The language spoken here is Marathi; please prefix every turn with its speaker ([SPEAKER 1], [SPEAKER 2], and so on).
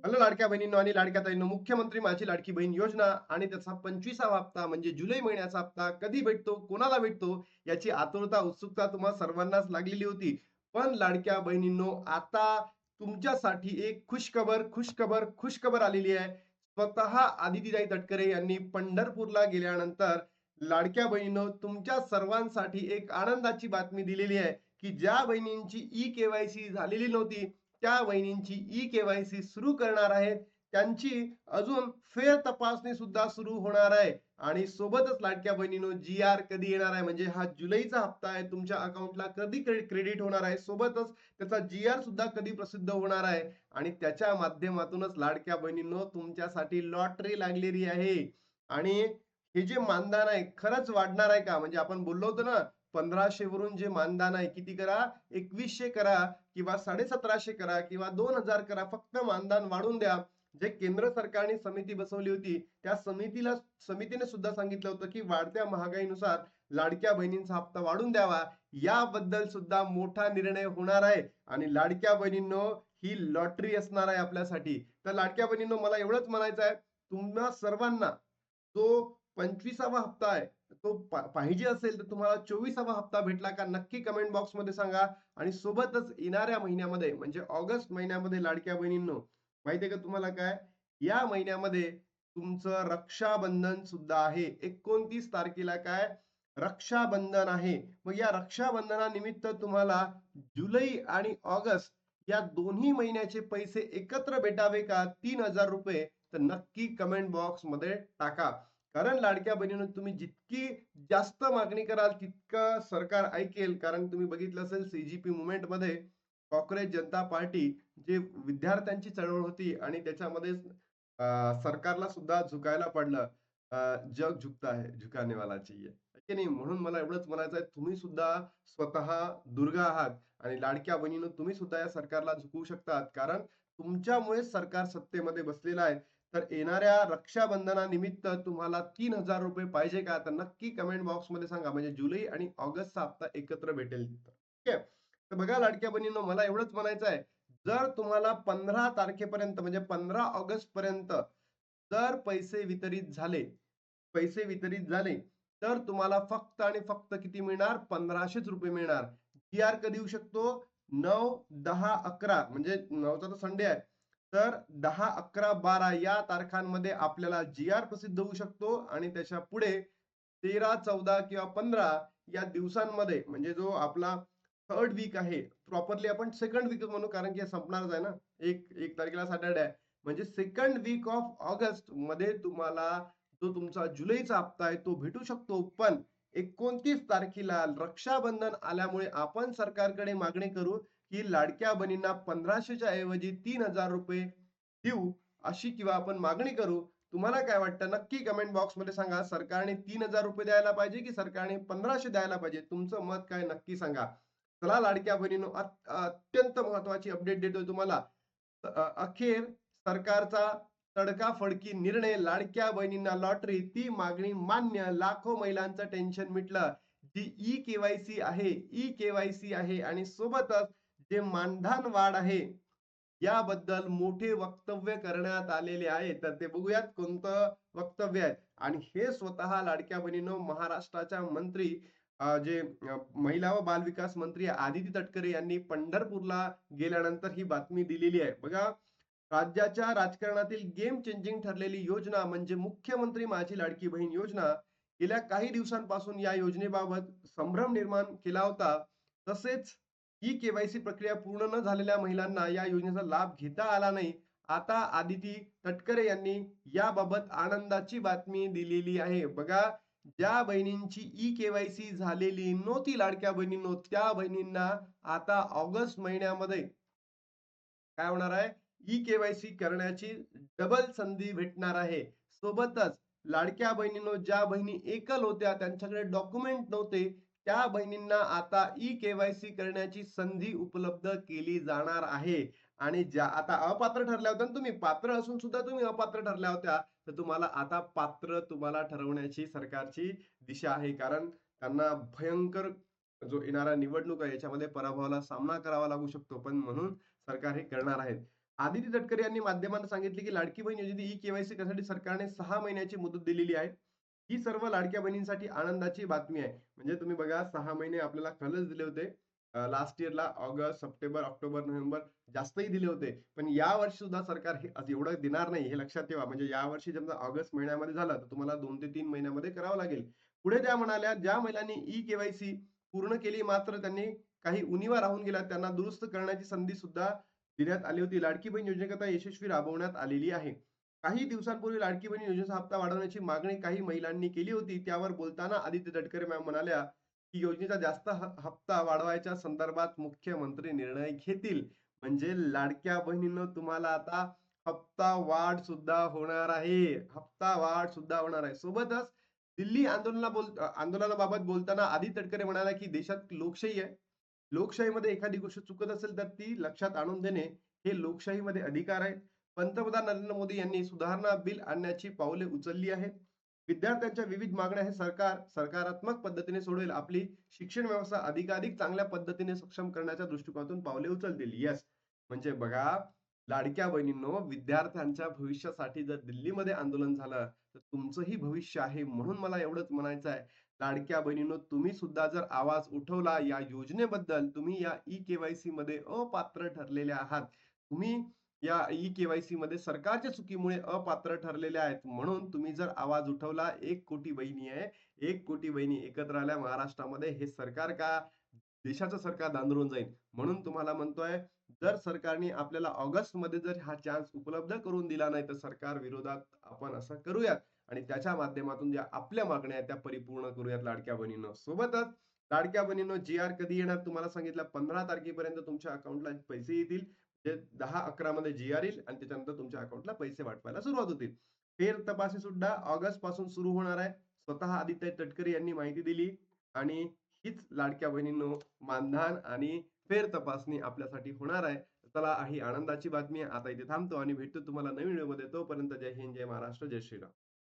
[SPEAKER 1] हॅलो लाडक्या बहिणींनो आणि लाडक्या ताईंनो, मुख्यमंत्री माझी लाडकी बहीण योजना आणि त्याचा 25वा हप्ता म्हणजे जुलै महिन्याचा हप्ता कधी भेटतो, कोणाला भेटतो, याची आतुरता, उत्सुकता तुम्हा सर्वांनाच लागलेली होती. पण लाडक्या बहिणींनो, आता तुमच्यासाठी एक खुशखबर, खुशखबर, खुशखबर आलेली आहे. स्वतः आदितीताई तटकरे यांनी पंढरपूरला गेल्यानंतर लाडक्या बहिणींनो, तुमच्या सर्वांसाठी एक आनंदाची बातमी दिलेली आहे, की ज्या बहिणींची ई-के-वाय-सी झालेली नव्हती, त्या वहिनींची ई-के-वाय-सी सुरू करणार आहेत. त्यांची अजून फेर तपासणी सुद्धा सुरू होणार आहे आणि सोबतच लाडक्या बहिणींनो, जी-आर कधी येणार आहे, म्हणजे हा जुलैचा हप्ता आहे, तुमच्या अकाउंटला कधी क्रेडिट होणार आहे, सोबतच त्याचा जी-आर सुद्धा कधी प्रसिद्ध होणार आहे आणि त्याच्या माध्यमातूनच लाडक्या बहिणींनो, तुमच्यासाठी लॉटरी लागलेली आहे आणि हे जे मानधन आहे खरंच वाढणार आहे का? म्हणजे आपण बोललो होतो ना, 1500 वरून जे मानधन आहे किती करा, 2100 करा किंवा 1750 करा किंवा 2000 करा, फक्त मानधन वाढवून द्या. जे केंद्र सरकारने समिती बसवली होती, त्या समितीने सुद्धा सांगितलं होतं, की वाढत्या महागाईनुसार लाडक्या बहिणींचा हप्ता वाढून द्यावा. याबद्दल सुद्धा मोठा निर्णय होणार आहे आणि लाडक्या बहिणींनो, ही लॉटरी असणार आहे आपल्यासाठी. तर लाडक्या बहिणींनो, मला एवढंच म्हणायचं आहे, तुम्हा सर्वांना जो 25वा हप्ता आहे, तो पाहिजे असेल तर तुम्हाला 24वा हप्ता भेटला का नक्की कमेंट बॉक्स मध्ये सांगा. आणि सोबतच येणाऱ्या महिन्यामध्ये म्हणजे ऑगस्ट महिन्यामध्ये लाडक्या बहिणींनो, माहितीये का तुम्हाला काय, या महिन्यामध्ये तुमचं रक्षाबंधन सुद्धा आहे. 29 तारखेला काय रक्षाबंधन आहे. मग या रक्षाबंधनानिमित्त तुम्हाला जुलै आणि ऑगस्ट या दोन्ही महिन्याचे पैसे एकत्र भेटावे का 3000 रुपये, तर नक्की कमेंट बॉक्स मध्ये टाका. कारण लाडक्या बहिणींनो, तुम्ही जितकी जास्त मागणी कराल तितकं सरकार ऐकेल. कारण तुम्ही बघितलं असेल सीजीपी मुवमेंट मध्ये काँग्रेस जनता पार्टी जे विद्यार्थ्यांची चळवळ होती आणि त्याच्यामध्ये सरकारला सुद्धा झुकायला पडलं. जग झुकता है, झुकाने वाला चाहिए. है की नाही? म्हणून मला एवढंच म्हणायचं आहे, तुम्ही सुद्धा स्वतः दुर्गा आहात आणि लाडक्या बहिणींनो, तुम्ही सुद्धा या सरकारला झुकवू शकतात. कारण तुमच्यामुळेच सरकार सत्तेमध्ये बसलेलं आहे. तर येणाऱ्या रक्षाबंधनानिमित्त तुम्हाला 3000 रुपये पाहिजे का? तर नक्की कमेंट बॉक्समध्ये सांगा. म्हणजे जुलै आणि ऑगस्टचा हप्ता एकत्र भेटेल. ठीक आहे. तर बघा लाडक्या बहिणींनो, मला एवढंच म्हणायचं आहे, जर तुम्हाला 15 तारखेपर्यंत म्हणजे 15 ऑगस्ट पर्यंत जर पैसे वितरित झाले, तर तुम्हाला फक्त आणि फक्त किती मिळणार? 1500च रुपये मिळणार. जी-आर कधी येऊ शकतो? 9, 10, 11 म्हणजे 9चा तर संडे आहे. तर 10, 11, 12 या तारखांमध्ये आपल्याला जी-आर प्रसिद्ध होऊ शकतो आणि त्याच्या पुढे 13, 14 किंवा 15 या दिवसांमध्ये म्हणजे जो आपला थर्ड वीक आहे, प्रॉपरली आपण सेकंड वीक म्हणू कारण की हे संपणारच आहे ना. 1 तारखेला सॅटर्डे आहे. म्हणजे सेकंड वीक ऑफ ऑगस्ट मध्ये तुम्हाला जो तुमचा जुलैचा हप्ता आहे तो भेटू शकतो. पण 29 तारखेला रक्षाबंधन आल्यामुळे आपण सरकारकडे मागणी करू, की लाडक्या बहिणींना 1500च्या ऐवजी 3000 रुपये देऊ, अशी किंवा आपण मागणी करू. तुम्हाला काय वाटतं? नक्की कमेंट बॉक्समध्ये सांगा. सरकारने 3000 रुपये द्यायला पाहिजे, की सरकारने 1500 द्यायला पाहिजे? तुमचं मत काय नक्की सांगा. चला लाडक्या बहिणींनो, अत्यंत महत्वाची अपडेट देतोय तुम्हाला. अखेर सरकारचा तडकाफडकी निर्णय, लाडक्या बहिणींना लॉटरी, ती मागणी मान्य. लाखो महिलांचं टेन्शन मिटलं. जी ई-के-वाय-सी आहे आणि सोबतच जे मानधन वाढ आहे, याबद्दल मोठे वक्तव्य करण्यात आलेले आहे. तर ते बघूयात कोणतं वक्तव्य आहे. आणि हे स्वतः लाडक्या बहिणींनो, महाराष्ट्राच्या मंत्री जे महिला व बालविकास मंत्री आदिती तटकरे यांनी पंढरपूरला गेल्यानंतर ही बातमी दिलेली आहे. बघा, राज्याच्या राजकारणातील गेम चेंजिंग ठरलेली योजना म्हणजे मुख्यमंत्री माझी लाडकी बहीण योजना. गेल्या काही दिवसांपासून या योजनेबाबत संभ्रम निर्माण केला होता. तसेच ही के-वाय-सी प्रक्रिया पूर्ण न झालेल्या महिलांना या योजनेचा लाभ घेता आला नाही. आता आदिती तटकरे यांनी याबाबत आनंदाची बातमी दिलेली आहे. बघा, ज्या बहिणींची ई-के-वाय-सी झालेली नव्हती लाडक्या बहिणींनो, त्या बहिणींना आता ऑगस्ट महिन्यामध्ये काय होणार आहे? ई-के-वाय-सी करण्याची डबल संधी भेटणार आहे. सोबतच लाडक्या बहिणींनो, ज्या बहिणी एकल होत्या, त्यांच्याकडे डॉक्युमेंट नव्हते, त्या बहिणींना आता ई-के-वाय-सी करण्याची संधी उपलब्ध केली जाणार आहे. आणि ज्या आता अपात्र ठरल्या होत्या ना तुम्ही, पात्र असून सुद्धा तुम्ही अपात्र ठरल्या होत्या, तर तुम्हाला आता पात्र तुम्हाला ठरवण्याची सरकारची दिशा आहे. कारण त्यांना भयंकर जो येणारा निवडणूक आहे, याच्यामध्ये पराभवाला सामना करावा लागू शकतो. पण म्हणून सरकार हे करणार आहे. आदिती तटकरे यांनी माध्यमांना सांगितले, की लाडकी बहीण योजनेत ई-के-वाय-सी करण्यासाठी सरकारने 6 महिन्याची मुदत दिलेली आहे. ही सर्व लाडक्या बहिणींसाठी आनंदाची बातमी आहे. म्हणजे तुम्ही बघा 6 महिने आपल्याला कालच दिले होते. लास्ट इयरला ऑगस्ट, सप्टेंबर, ऑक्टोबर, नोव्हेंबर जास्तही दिले होते. पण यावर्षी सुद्धा सरकार हे आज एवढं देणार नाही हे लक्षात ठेवा. म्हणजे यावर्षी समजा ऑगस्ट महिन्यामध्ये झालं, तर तुम्हाला 2 ते 3 महिन्यामध्ये करावं लागेल. पुढे त्या म्हणाल्या, ज्या महिलांनी ई-के-वाय-सी पूर्ण केली मात्र त्यांनी काही उणिवा राहून गेल्या, त्यांना दुरुस्त करण्याची संधी सुद्धा देण्यात आली होती. लाडकी बहीण योजनेकरता यशस्वी राबवण्यात आलेली आहे. काही दिवसांपूर्वी लाडकी बहीण योजनेचा हप्ता वाढवण्याची मागणी काही महिलांनी केली होती. त्यावर बोलताना आदित्य तटकरे मॅम म्हणाल्या, की योजनेचा जास्त हप्ता वाढवायच्या संदर्भात मुख्यमंत्री निर्णय घेतील. म्हणजे लाडक्या बहिणींनो तुम्हाला आता हप्ता वाढ सुद्धा होणार आहे. हप्ता वाढ सुद्धा होणार आहे. सोबतच दिल्ली आंदोलनाबाबत बोलताना आदित्य तटकरे म्हणाला, की देशात लोकशाही आहे. लोकशाहीमध्ये एखादी गोष्ट चुकत असेल तर ती लक्षात आणून देणे हे लोकशाहीमध्ये अधिकार आहेत. पंतप्रधान नरेंद्र मोदी यांनी सुधारणा बिल आणण्याची पावले उचलली आहेत. विद्यार्थ्यांच्या विविध मागण्या हे सरकार सकारात्मक पद्धतीने सोडवेल. आपली शिक्षण व्यवस्था अधिकाधिक चांगल्या पद्धतीने सक्षम करण्याच्या दृष्टिकोनातून पावले उचलतील. येस, म्हणजे बघा लाडक्या बहिणींनो, विद्यार्थ्यांच्या भविष्यासाठी जर दिल्लीमध्ये आंदोलन झालं, तर तुमचंही भविष्य आहे. म्हणून मला एवढंच म्हणायचं आहे, लाडक्या बहिणींनो, तुम्ही सुद्धा जर आवाज उठवला या योजनेबद्दल, तुम्ही या ई-के-वाय-सी मध्ये अपात्र ठरलेले आहात. तुम्ही या ई-के-वाय-सी मध्ये सरकारच्या चुकीमुळे अपात्र ठरलेले आहेत. म्हणून तुम्ही जर आवाज उठवला, 1 कोटी बहिणी आहे. 1 कोटी बहिणी एकत्र आल्या महाराष्ट्रामध्ये, हे सरकार का देशाचं सरकार दांदरून जाईल. म्हणून तुम्हाला म्हणतोय, जर सरकारने आपल्याला ऑगस्टमध्ये जर हा चान्स उपलब्ध करून दिला नाही, तर सरकार विरोधात आपण असं करूयात आणि त्याच्या माध्यमातून ज्या आपल्या मागण्या आहेत त्या परिपूर्ण करूयात लाडक्या बहिणींनो. सोबतच लाडक्या बहिणींनो, जी-आर कधी येणार तुम्हाला सांगितलं 15 तारखेपर्यंत तुमच्या अकाउंटला पैसे येतील. ते 10-11 मध्ये जी-आर येईल आणि त्याच्यानंतर तुमच्या अकाउंटला पैसे पाठवायला सुरुवात होतील. फेर तपासणी सुद्धा ऑगस्ट पासून सुरू होणार आहे. स्वतः आदित्य तटकरे यांनी माहिती दिली आणि हीच लाडक्या बहिणींनो मानधन आणि फेर तपासणी आपल्यासाठी होणार आहे. चला ही आनंदाची बातमी आहे. आता इथे थांबतो आणि भेटतो तुम्हाला नवीन व्हिडिओमध्ये. तोपर्यंत जय हिंद, जय महाराष्ट्र, जय श्रीराम.